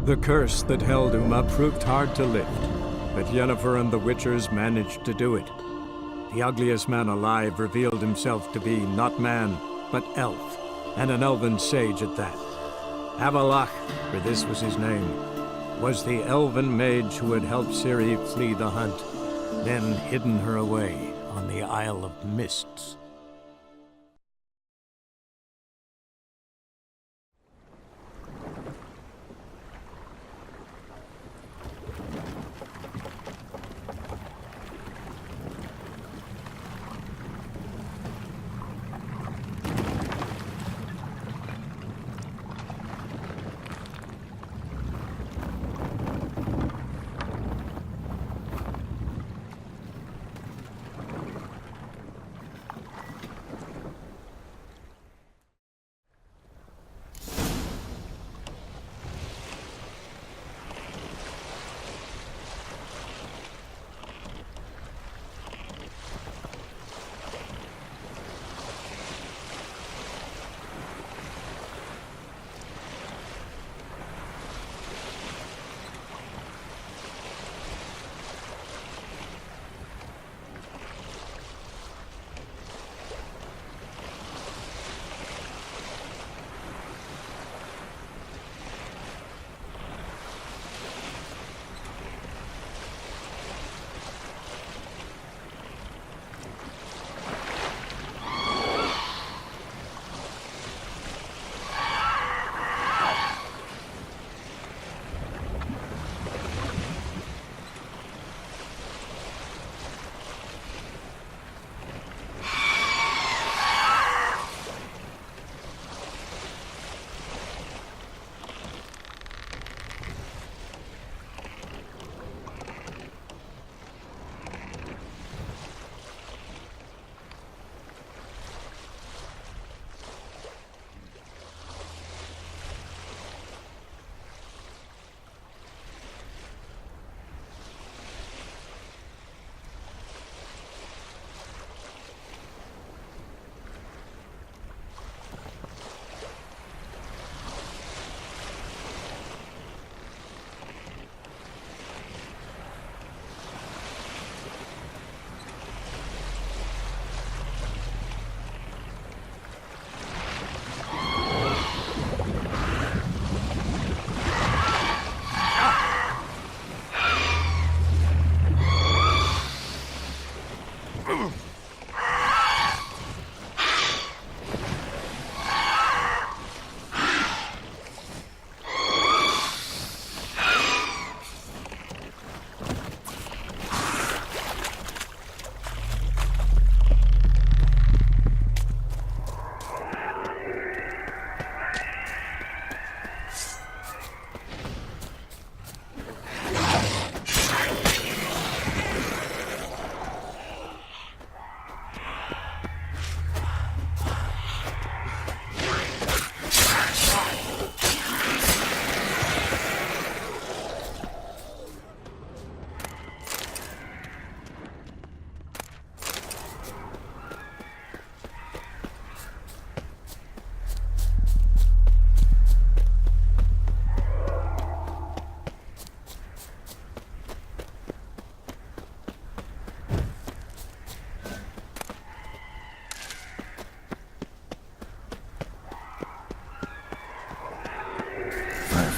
The curse that held Uma proved hard to lift, but Yennefer and the Witchers managed to do it. The ugliest man alive revealed himself to be not man, but elf, and an elven sage at that. Avalach, for this was his name, was the elven mage who had helped Ciri flee the hunt, then hidden her away on the Isle of Mists.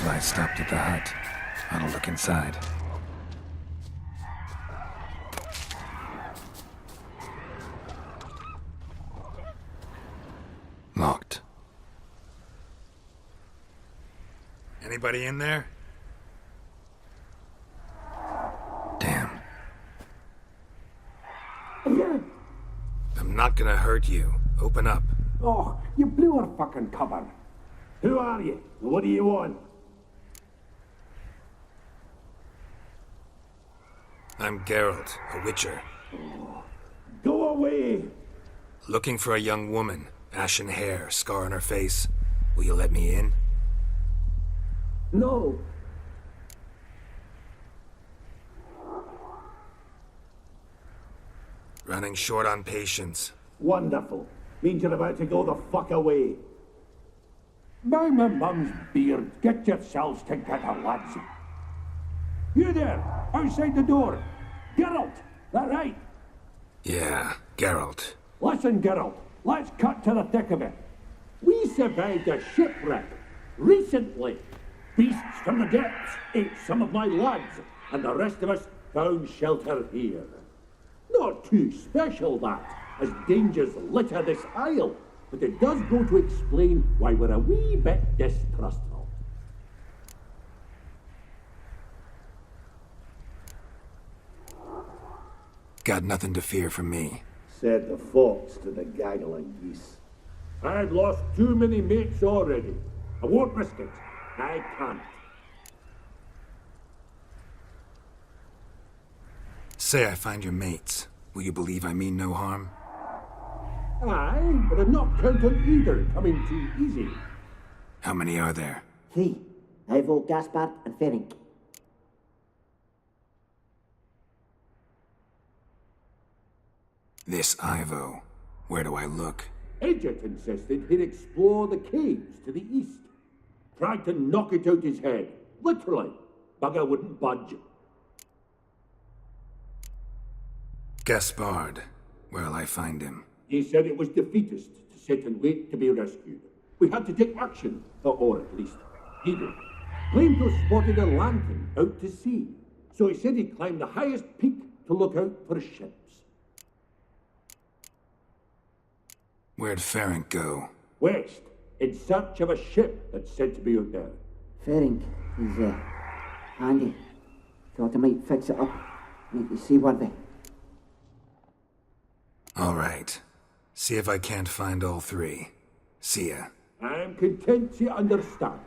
I stopped at the hut. I'll look inside. Locked. Anybody in there? Damn. I'm not gonna hurt you. Open up. Oh, you blew our fucking cover. Who are you? What do you want? I'm Geralt, a witcher. Go away! Looking for a young woman. Ashen hair, scar on her face. Will you let me in? No. Running short on patience. Wonderful. Means you're about to go the fuck away. By my mum's beard, get yourselves together, lads. You there, outside the door. Geralt, that right? Yeah, Geralt. Listen, Geralt, let's cut to the thick of it. We survived a shipwreck recently. Beasts from the depths ate some of my lads, and the rest of us found shelter here. Not too special, that, as dangers litter this isle, but it does go to explain why we're a wee bit distrustful. Got nothing to fear from me. Said the fox to the gaggle of geese. I've lost too many mates already. I won't risk it. I can't. Say I find your mates. Will you believe I mean no harm? Aye, but I'm not counting either coming too easy. How many are there? 3. Ivo, Gaspard, and Ferenc. This Ivo. Where do I look? Edget insisted he'd explore the caves to the east. Tried to knock it out his head. Literally. Bugger wouldn't budge. Gaspard. Where'll I find him? He said it was defeatist to sit and wait to be rescued. We had to take action, or at least he did. Claimed to have spotted a lantern out to sea. So he said he'd climb the highest peak to look out for ships. Where'd Ferenc go? West, in search of a ship that's said to be out there. Ferenc is handy. Thought I might fix it up. Make you seaworthy. All right. See if I can't find all 3. See ya. I'm content to understand.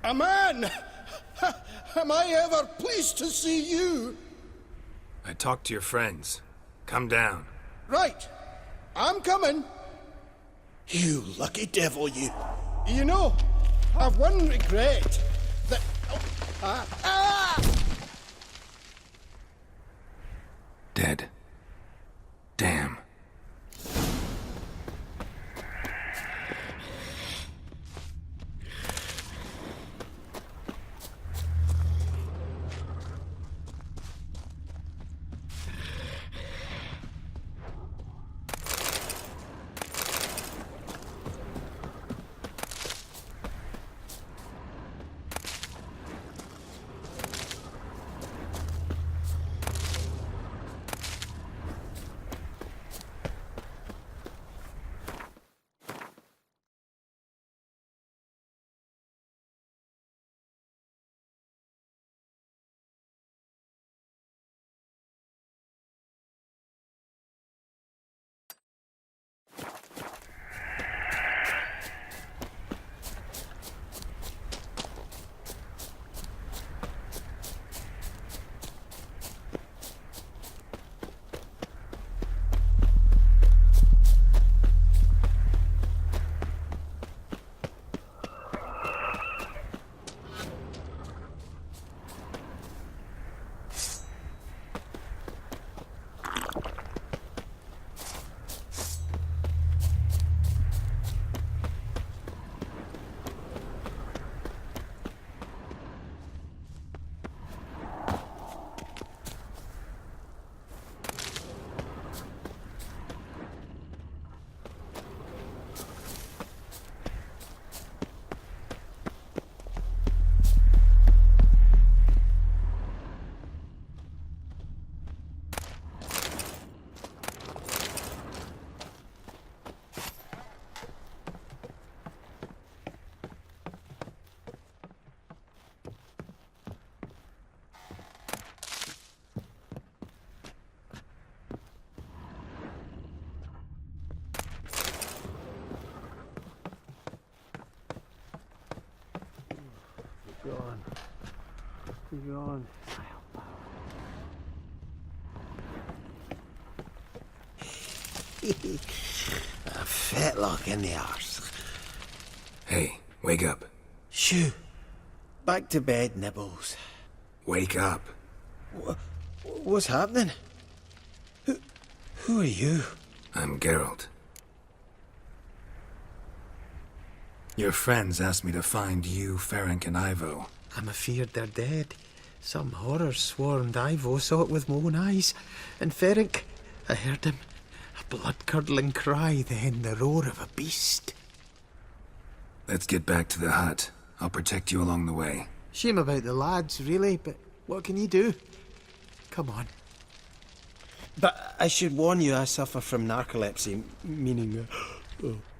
A man! Am I ever pleased to see you? I talked to your friends. Come down. Right. I'm coming. You lucky devil, you. You know, I've one regret. That... Oh, Dead. Damn. Gone. A fetlock in the arse. Hey, wake up. Shoo. Back to bed, Nibbles. Wake up. What's happening? Who are you? I'm Geralt. Your friends asked me to find you, Ferenc, and Ivo. I'm afeard they're dead. Some horror swarmed Ivo, saw it with my own eyes. And Ferenc, I heard him. A blood-curdling cry, then the roar of a beast. Let's get back to the hut. I'll protect you along the way. Shame about the lads, really, but what can you do? Come on. But I should warn you, I suffer from narcolepsy, meaning...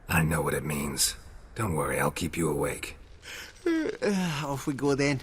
I know what it means. Don't worry, I'll keep you awake. Off we go then.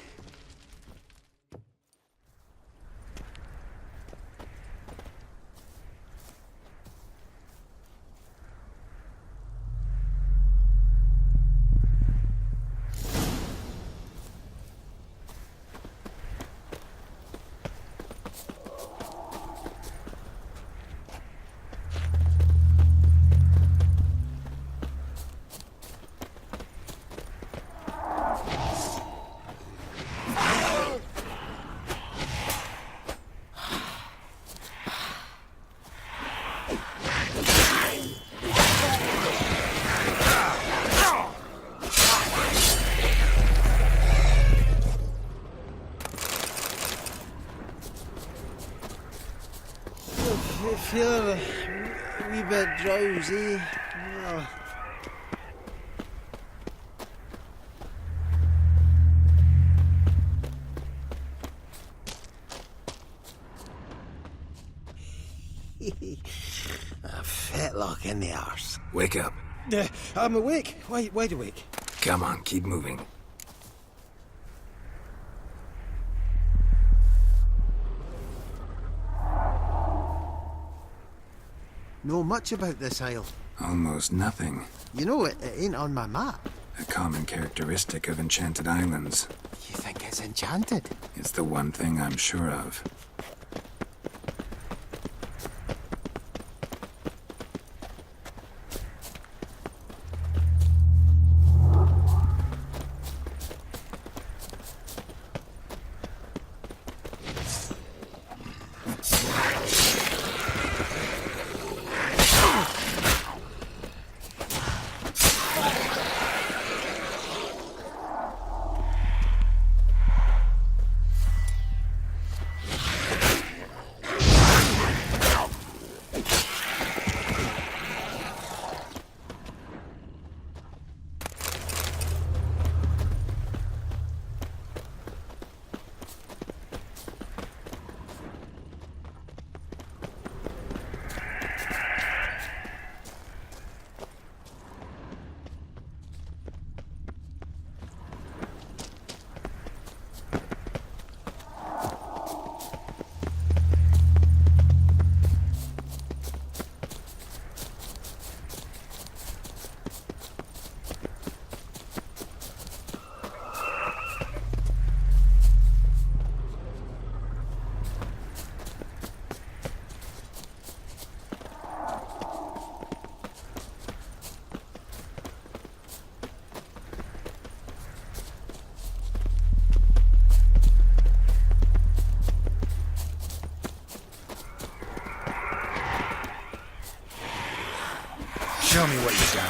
I feel a wee bit drowsy. A fetlock in the arse. Wake up. I'm awake. Wide awake. Come on, keep moving. Know much about this isle? Almost nothing. You know, it ain't on my map. A common characteristic of enchanted islands. You think it's enchanted? It's the one thing I'm sure of. Show me what you got.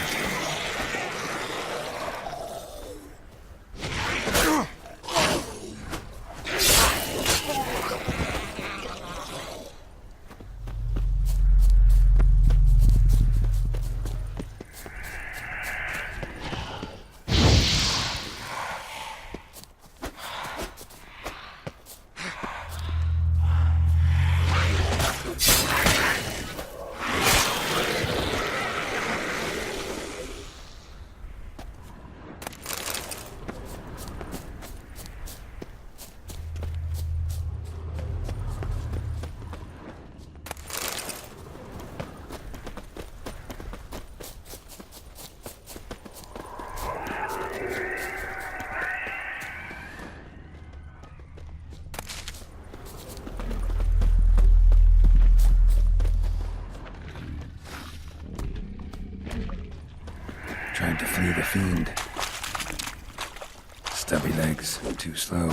Tried to flee the fiend. Stubby legs, too slow.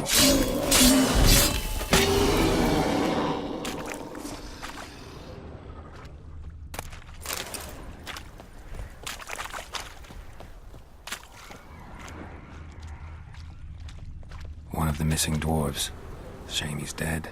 One of the missing dwarves. Shame he's dead.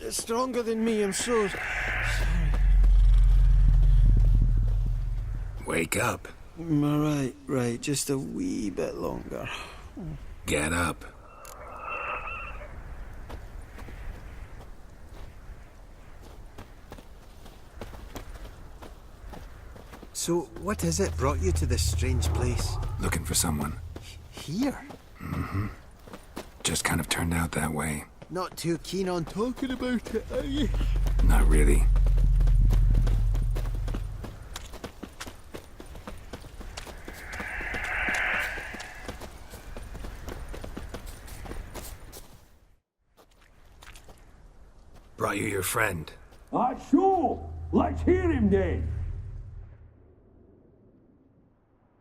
It's stronger than me, I'm so sorry. Wake up. Right, just a wee bit longer. Get up. So, what is it brought you to this strange place? Looking for someone. Here? Just kind of turned out that way. Not too keen on talking about it, are you? Not really. Brought you your friend. Sure. Let's hear him then.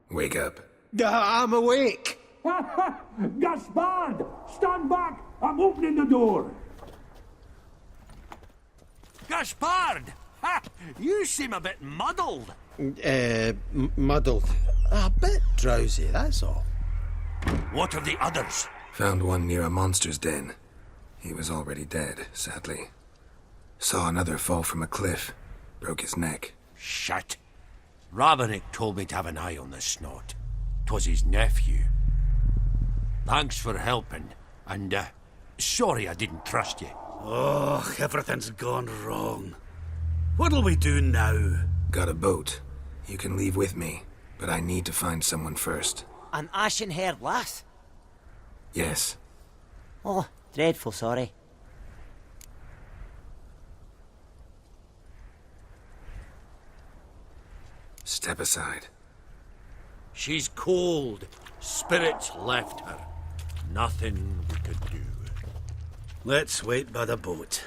Wake up. I'm awake. Gaspard! Stand back! I'm opening the door! Gaspard! Ha! You seem a bit muddled. Muddled. A bit drowsy, that's all. What of the others? Found one near a monster's den. He was already dead, sadly. Saw another fall from a cliff. Broke his neck. Shit. Rabenik told me to have an eye on the snot. 'Twas his nephew. Thanks for helping, and, sorry I didn't trust you. Oh, everything's gone wrong. What'll we do now? Got a boat. You can leave with me, but I need to find someone first. An ashen-haired lass? Yes. Oh, dreadful sorry. Step aside. She's cold. Spirits left her. Nothing we could do. Let's wait by the boat.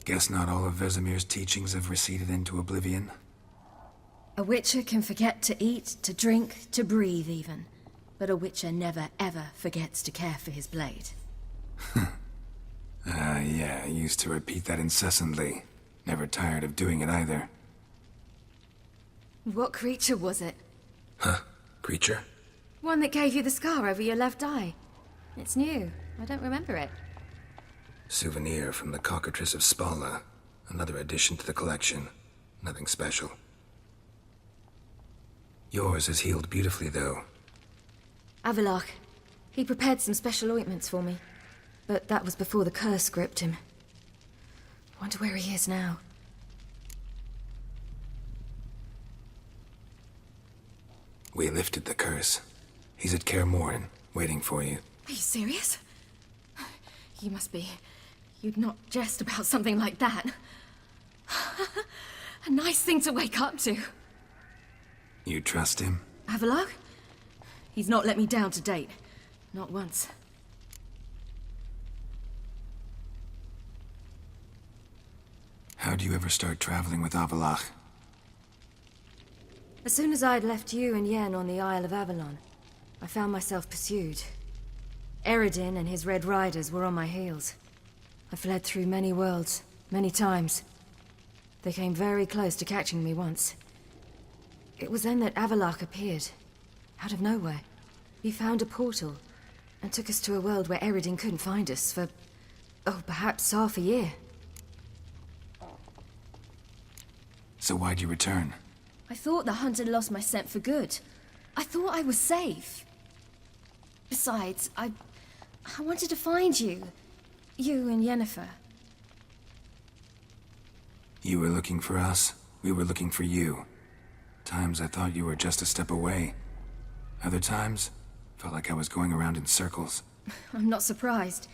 Guess not all of Vesemir's teachings have receded into oblivion. A witcher can forget to eat, to drink, to breathe even. But a witcher never ever forgets to care for his blade. Yeah, I used to repeat that incessantly. Never tired of doing it either. What creature was it? Huh? Creature? One that gave you the scar over your left eye. It's new. I don't remember it. Souvenir from the cockatrice of Spala. Another addition to the collection. Nothing special. Yours is healed beautifully, though. Avalok, He prepared some special ointments for me, but that was before the curse gripped him. Wonder where he is now. We lifted the curse. He's at Kaer Morhen, waiting for you. Are you serious? You must be. You'd not jest about something like that. A nice thing to wake up to. You trust him? Avallac'h? He's not let me down to date. Not once. How'd you ever start traveling with Avallac'h? As soon as I'd left you and Yen on the Isle of Avalon, I found myself pursued. Eredin and his Red Riders were on my heels. I fled through many worlds, many times. They came very close to catching me once. It was then that Avallac'h appeared, out of nowhere. He found a portal, and took us to a world where Eredin couldn't find us for, perhaps half a year. So why'd you return? I thought the hunt had lost my scent for good. I thought I was safe. Besides, I wanted to find you. You and Yennefer. You were looking for us, we were looking for you. Times I thought you were just a step away. Other times, felt like I was going around in circles. I'm not surprised.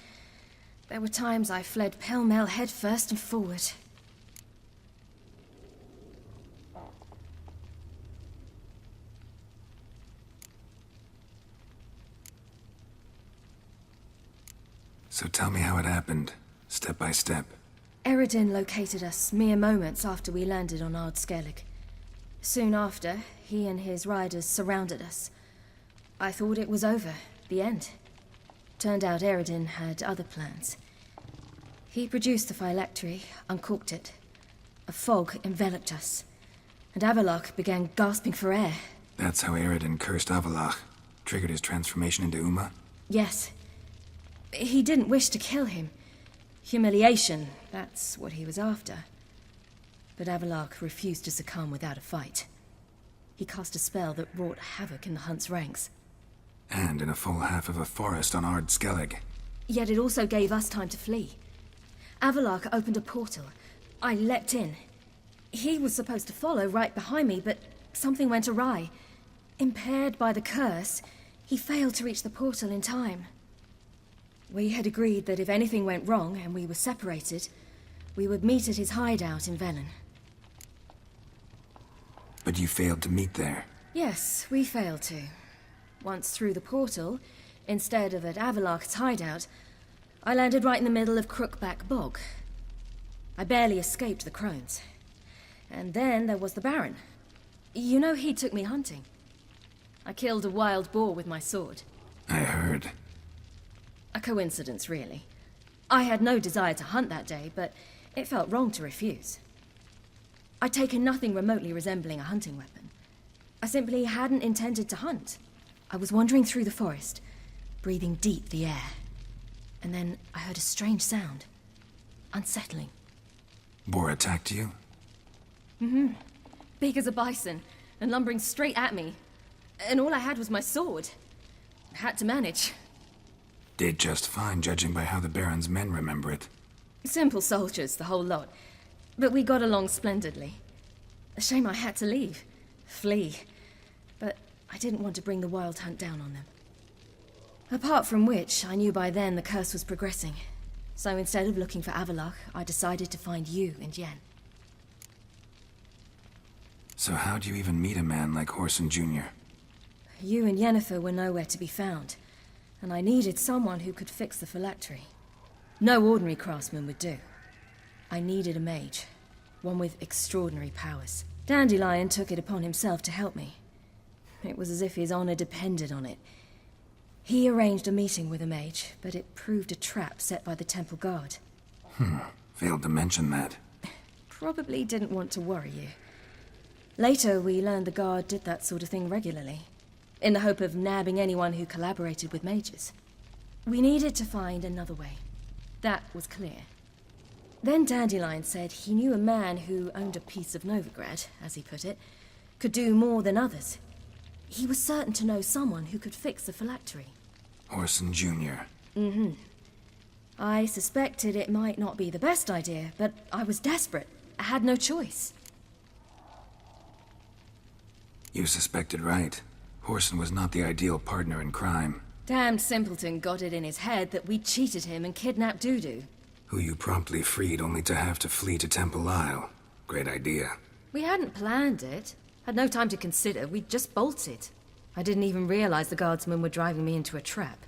There were times I fled pell-mell headfirst and forward. So tell me how it happened, step by step. Eredin located us mere moments after we landed on Ard Skellig. Soon after, he and his riders surrounded us. I thought it was over, the end. Turned out Eredin had other plans. He produced the phylactery, uncorked it. A fog enveloped us, and Avallac'h began gasping for air. That's how Eredin cursed Avallac'h, triggered his transformation into Uma? Yes. He didn't wish to kill him. Humiliation, that's what he was after. But Avallac'h refused to succumb without a fight. He cast a spell that wrought havoc in the hunt's ranks. And in a full half of a forest on Ard Skellig. Yet it also gave us time to flee. Avallac'h opened a portal. I leapt in. He was supposed to follow right behind me, but something went awry. Impaired by the curse, he failed to reach the portal in time. We had agreed that if anything went wrong and we were separated, we would meet at his hideout in Velen. But you failed to meet there. Yes, we failed to. Once through the portal, instead of at Avallac'h's hideout, I landed right in the middle of Crookback Bog. I barely escaped the crones. And then there was the Baron. You know, he took me hunting. I killed a wild boar with my sword. I heard. A coincidence, really. I had no desire to hunt that day, but it felt wrong to refuse. I'd taken nothing remotely resembling a hunting weapon. I simply hadn't intended to hunt. I was wandering through the forest, breathing deep the air. And then I heard a strange sound. Unsettling. Boar attacked you? Mm-hmm. Big as a bison, and lumbering straight at me. And all I had was my sword. Had to manage. Did just fine, judging by how the Baron's men remember it. Simple soldiers, the whole lot. But we got along splendidly. A shame I had to leave. Flee. But I didn't want to bring the wild hunt down on them. Apart from which, I knew by then the curse was progressing. So instead of looking for Avallac'h, I decided to find you and Yen. So how'd you even meet a man like Whoreson Jr.? You and Yennefer were nowhere to be found, and I needed someone who could fix the phylactery. No ordinary craftsman would do. I needed a mage, one with extraordinary powers. Dandelion took it upon himself to help me. It was as if his honor depended on it. He arranged a meeting with a mage, but it proved a trap set by the temple guard. Failed to mention that. Probably didn't want to worry you. Later, we learned the guard did that sort of thing regularly, in the hope of nabbing anyone who collaborated with mages. We needed to find another way. That was clear. Then Dandelion said he knew a man who owned a piece of Novigrad, as he put it, could do more than others. He was certain to know someone who could fix the phylactery. Orson Jr. Mm-hmm. I suspected it might not be the best idea, but I was desperate. I had no choice. You suspected right. Orson was not the ideal partner in crime. Damned simpleton got it in his head that we cheated him and kidnapped Dudu. Who you promptly freed only to have to flee to Temple Isle. Great idea. We hadn't planned it. Had no time to consider. We just bolted. I didn't even realize the guardsmen were driving me into a trap.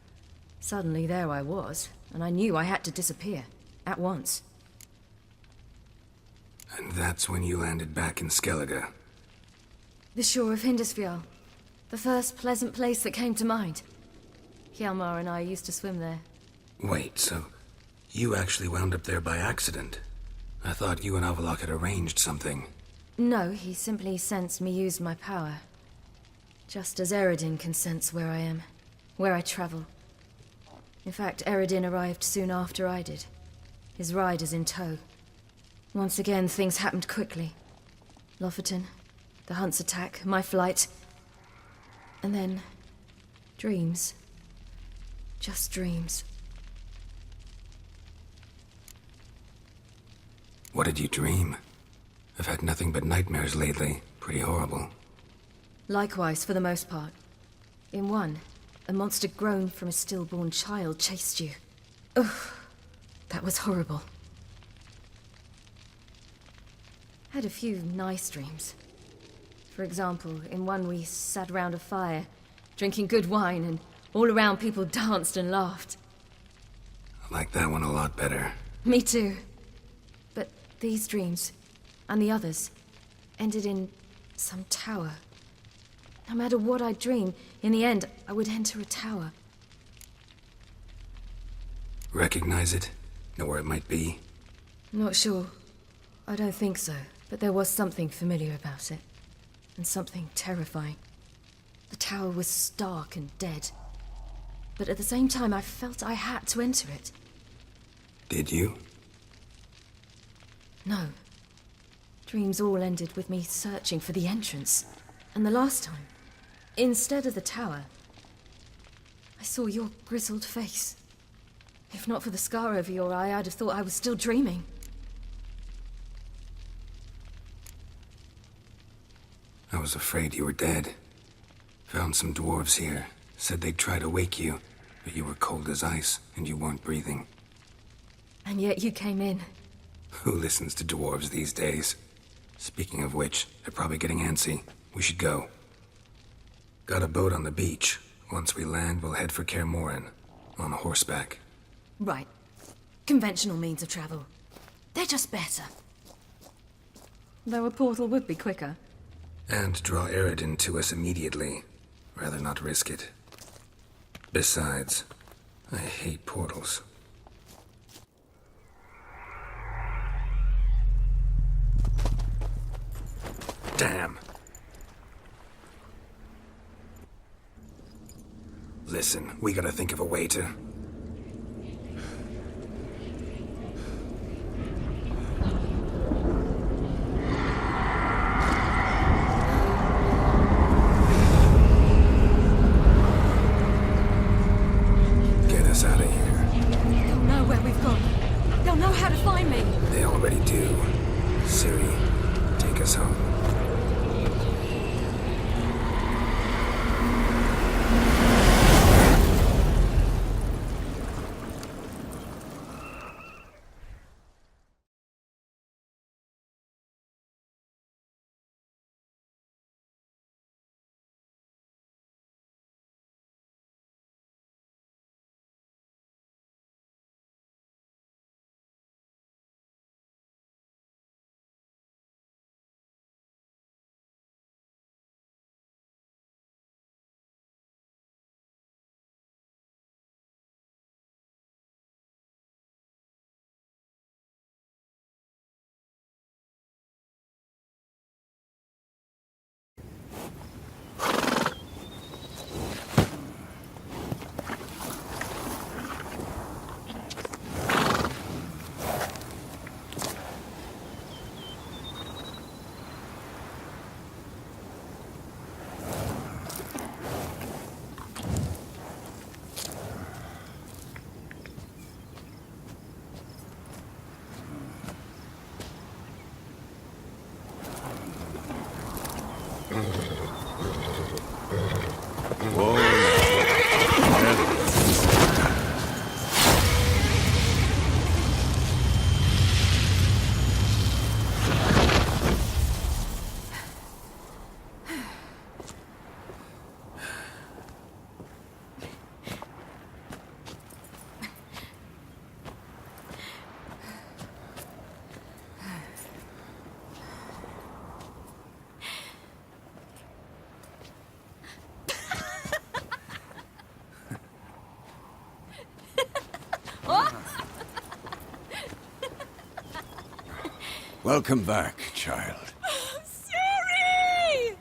Suddenly there I was, and I knew I had to disappear. At once. And that's when you landed back in Skellige. The shore of Hindisfjall. The first pleasant place that came to mind. Hjalmar and I used to swim there. Wait, so you actually wound up there by accident? I thought you and Avalok had arranged something. No, he simply sensed me use my power. Just as Eredin can sense where I am, where I travel. In fact, Eredin arrived soon after I did. His riders in tow. Once again, things happened quickly. Lofoten, the Hunt's attack, my flight. And then, dreams. Just dreams. What did you dream? I've had nothing but nightmares lately. Pretty horrible. Likewise, for the most part. In one, a monster grown from a stillborn child chased you. Ugh, that was horrible. Had a few nice dreams. For example, in one we sat around a fire, drinking good wine, and all around people danced and laughed. I like that one a lot better. Me too. But these dreams, and the others, ended in some tower. No matter what I dream, in the end, I would enter a tower. Recognize it? Know where it might be? Not sure. I don't think so, but there was something familiar about it. And something terrifying. The tower was stark and dead. But at the same time, I felt I had to enter it. Did you? No. Dreams all ended with me searching for the entrance. And the last time, instead of the tower, I saw your grizzled face. If not for the scar over your eye, I'd have thought I was still dreaming. I was afraid you were dead. Found some dwarves here. Said they'd try to wake you, but you were cold as ice, and you weren't breathing. And yet you came in. Who listens to dwarves these days? Speaking of which, they're probably getting antsy. We should go. Got a boat on the beach. Once we land, we'll head for Kaer Morhen. On horseback. Right. Conventional means of travel. They're just better. Though a portal would be quicker. And draw Eredin to us immediately. Rather not risk it. Besides, I hate portals. Damn. Listen, we gotta think of a way to... Get us out of here. They'll know where we've gone. They'll know how to find me. They already do. Ciri, take us home. Welcome back, child. Siri!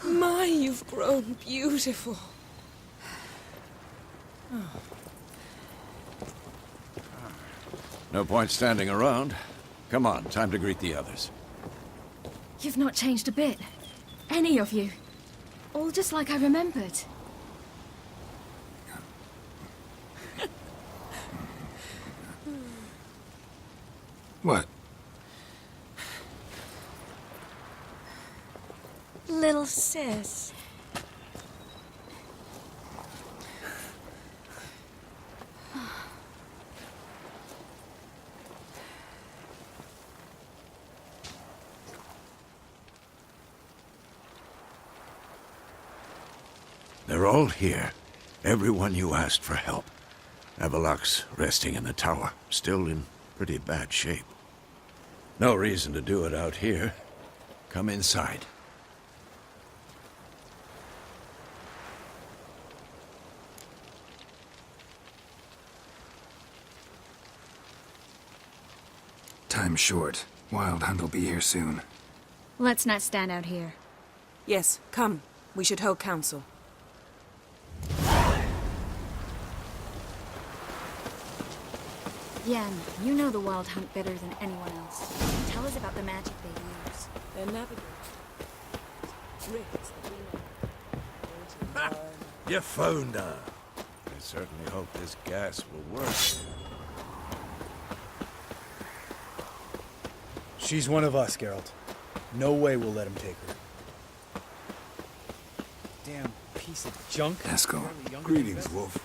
My, you've grown beautiful. No point standing around. Come on, time to greet the others. You've not changed a bit. Any of you. All just like I remembered. What? Little sis. They're all here. Everyone you asked for help. Avalok's resting in the tower, still in pretty bad shape. No reason to do it out here. Come inside. Time's short. Wild Hunt will be here soon. Let's not stand out here. Yes, come. We should hold council. Yen, you know the Wild Hunt better than anyone else. Tell us about the magic they use. They're navigators. You found her. I certainly hope this gas will work. She's one of us, Geralt. No way we'll let him take her. Damn piece of junk. Eskel. Greetings, Wolf.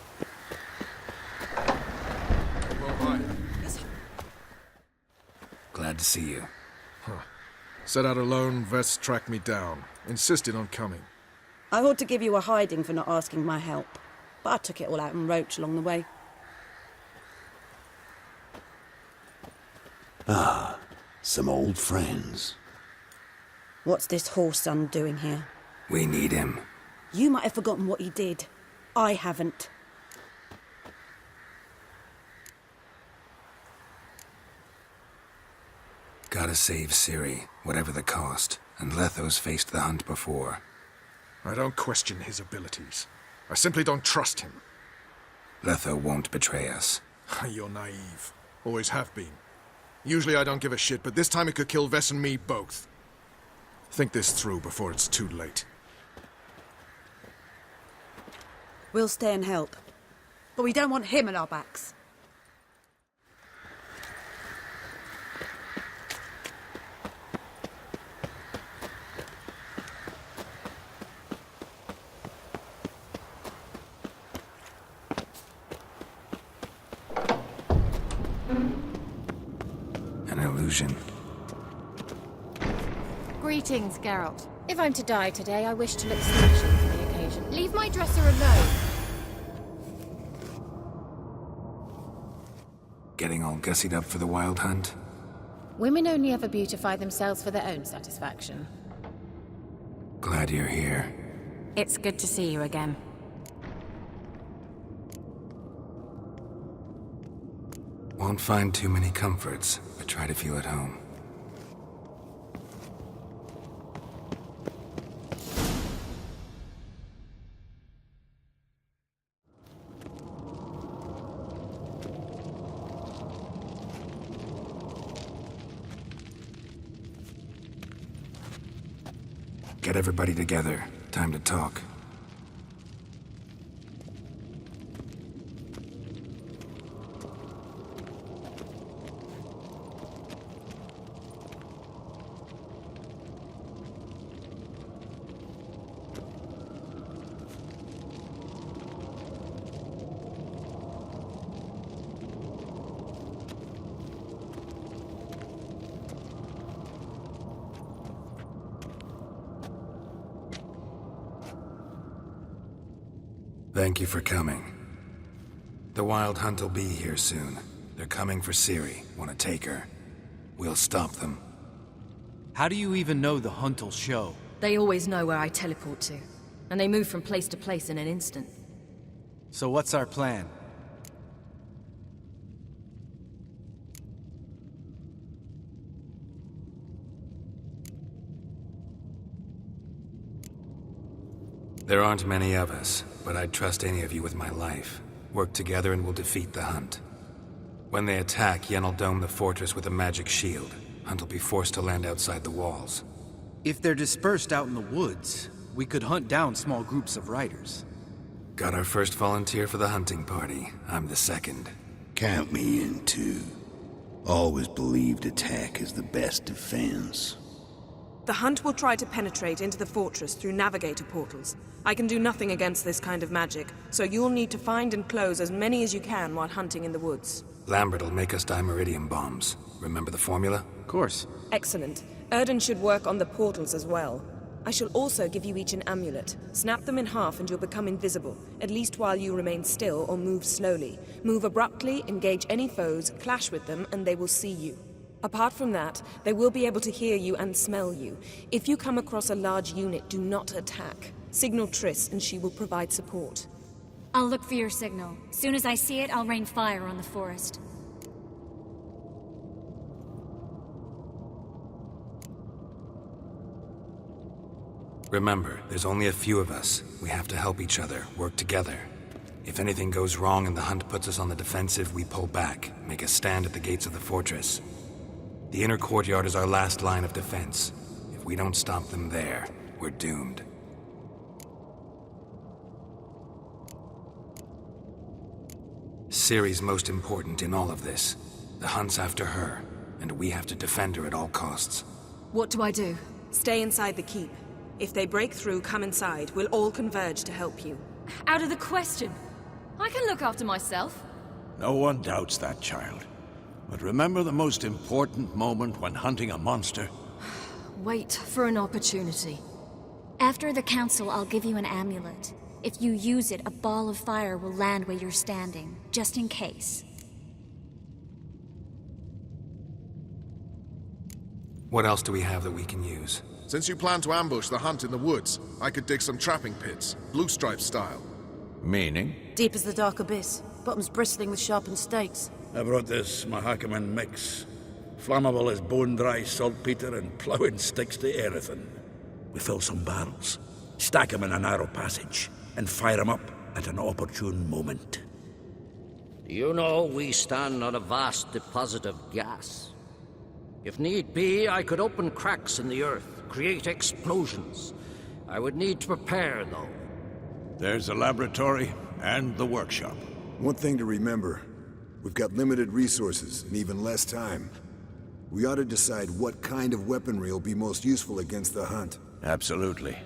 Glad to see you. Set out alone, Vess tracked me down. Insisted on coming. I ought to give you a hiding for not asking my help, but I took it all out in Roach along the way. Ah, some old friends. What's this horse son doing here? We need him. You might have forgotten what he did. I haven't. Gotta save Ciri, whatever the cost. And Letho's faced the hunt before. I don't question his abilities. I simply don't trust him. Letho won't betray us. You're naive. Always have been. Usually I don't give a shit, but this time it could kill Vess and me both. Think this through before it's too late. We'll stay and help. But we don't want him at our backs. An illusion. Greetings, Geralt. If I'm to die today, I wish to look smashing for the occasion. Leave my dresser alone. Getting all gussied up for the Wild Hunt? Women only ever beautify themselves for their own satisfaction. Glad you're here. It's good to see you again. Won't find too many comforts, but try to feel at home. Get everybody together. Time to talk. Thank you for coming. The Wild Hunt will be here soon. They're coming for Ciri. Want to take her? We'll stop them. How do you even know the hunt will show? They always know where I teleport to. and they move from place to place in an instant. So what's our plan? There aren't many of us, but I'd trust any of you with my life. Work together and we'll defeat the Hunt. When they attack, Yen'll dome the fortress with a magic shield. Hunt will be forced to land outside the walls. If they're dispersed out in the woods, we could hunt down small groups of riders. Got our first volunteer for the hunting party. I'm the second. Count me in, too. Always believed attack is the best defense. The Hunt will try to penetrate into the fortress through navigator portals. I can do nothing against this kind of magic, so you'll need to find and close as many as you can while hunting in the woods. Lambert'll make us dimeridium bombs. Remember the formula? Of course. Excellent. Erden should work on the portals as well. I shall also give you each an amulet. Snap them in half and you'll become invisible, at least while you remain still or move slowly. Move abruptly, engage any foes, clash with them, and they will see you. Apart from that, they will be able to hear you and smell you. If you come across a large unit, do not attack. Signal Triss and she will provide support. I'll look for your signal. Soon as I see it, I'll rain fire on the forest. Remember, there's only a few of us. We have to help each other, work together. If anything goes wrong and the Hunt puts us on the defensive, we pull back, make a stand at the gates of the fortress. The inner courtyard is our last line of defense. If we don't stop them there, we're doomed. Ciri's most important in all of this. The Hunt's after her, and we have to defend her at all costs. What do I do? Stay inside the keep. If they break through, come inside. We'll all converge to help you. Out of the question. I can look after myself. No one doubts that, child. But remember the most important moment when hunting a monster? Wait for an opportunity. After the council, I'll give you an amulet. If you use it, a ball of fire will land where you're standing, just in case. What else do we have that we can use? Since you plan to ambush the Hunt in the woods, I could dig some trapping pits, blue stripe style. Meaning? Deep as the dark abyss, bottoms bristling with sharpened stakes. I brought this Mahakaman mix. Flammable as bone-dry saltpeter and ploughing sticks to everything. We fill some barrels, stack them in a narrow passage, and fire them up at an opportune moment. You know, we stand on a vast deposit of gas. If need be, I could open cracks in the earth, create explosions. I would need to prepare, though. There's a laboratory and the workshop. One thing to remember, we've got limited resources and even less time. We ought to decide what kind of weaponry will be most useful against the Hunt. Absolutely.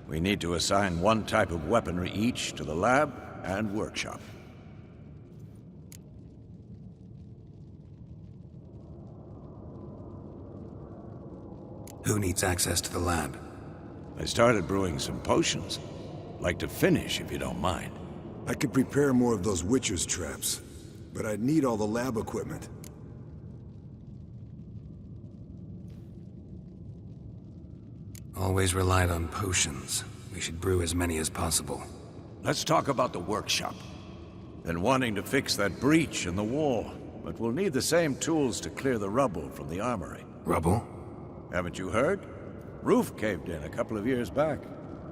We need to assign one type of weaponry each to the lab and workshop. Who needs access to the lab? I started brewing some potions. Like to finish, if you don't mind. I could prepare more of those Witcher's traps, but I'd need all the lab equipment. Always relied on potions. We should brew as many as possible. Let's talk about the workshop. Been wanting to fix that breach in the wall, but we'll need the same tools to clear the rubble from the armory. Rubble? Haven't you heard? Roof caved in a couple of years back.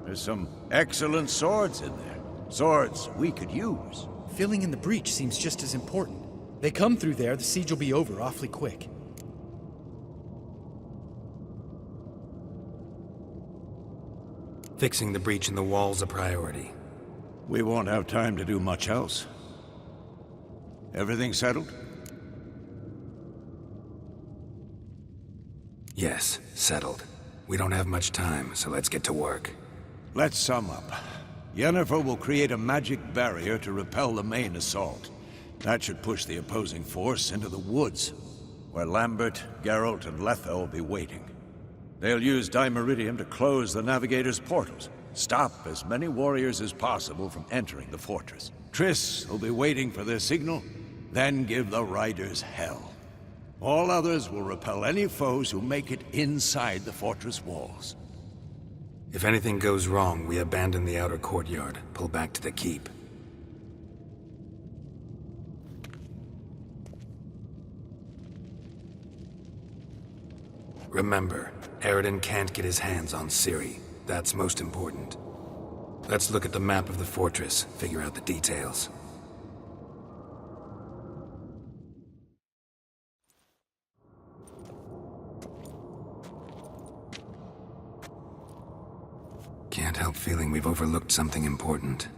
There's some excellent swords in there. Swords we could use. Filling in the breach seems just as important. They come through there, the siege will be over awfully quick. Fixing the breach in the wall's a priority. We won't have time to do much else. Everything settled? Yes, settled. We don't have much time, so let's get to work. Let's sum up. Yennefer will create a magic barrier to repel the main assault. That should push the opposing force into the woods, where Lambert, Geralt, and Letha will be waiting. They'll use Dimeridium to close the Navigator's portals, stop as many warriors as possible from entering the fortress. Triss will be waiting for their signal, then give the riders hell. All others will repel any foes who make it inside the fortress walls. If anything goes wrong, we abandon the outer courtyard, pull back to the keep. Remember, Eridan can't get his hands on Ciri. That's most important. Let's look at the map of the fortress, figure out the details. Can't help feeling we've overlooked something important.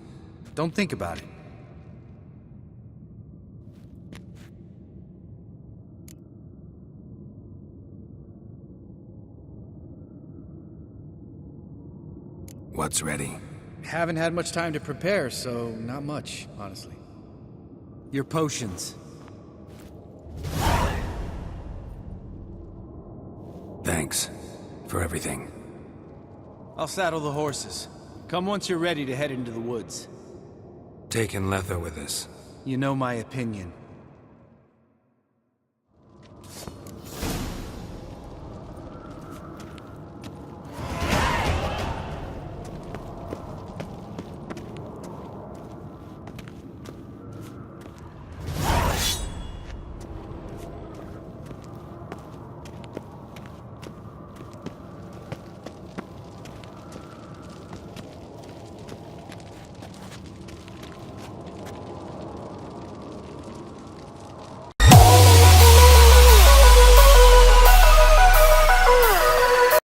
Don't think about it. What's ready? Haven't had much time to prepare, so not much, honestly. Your potions. Thanks for everything. I'll saddle the horses. Come once you're ready to head into the woods. Taking Letho with us. You know my opinion.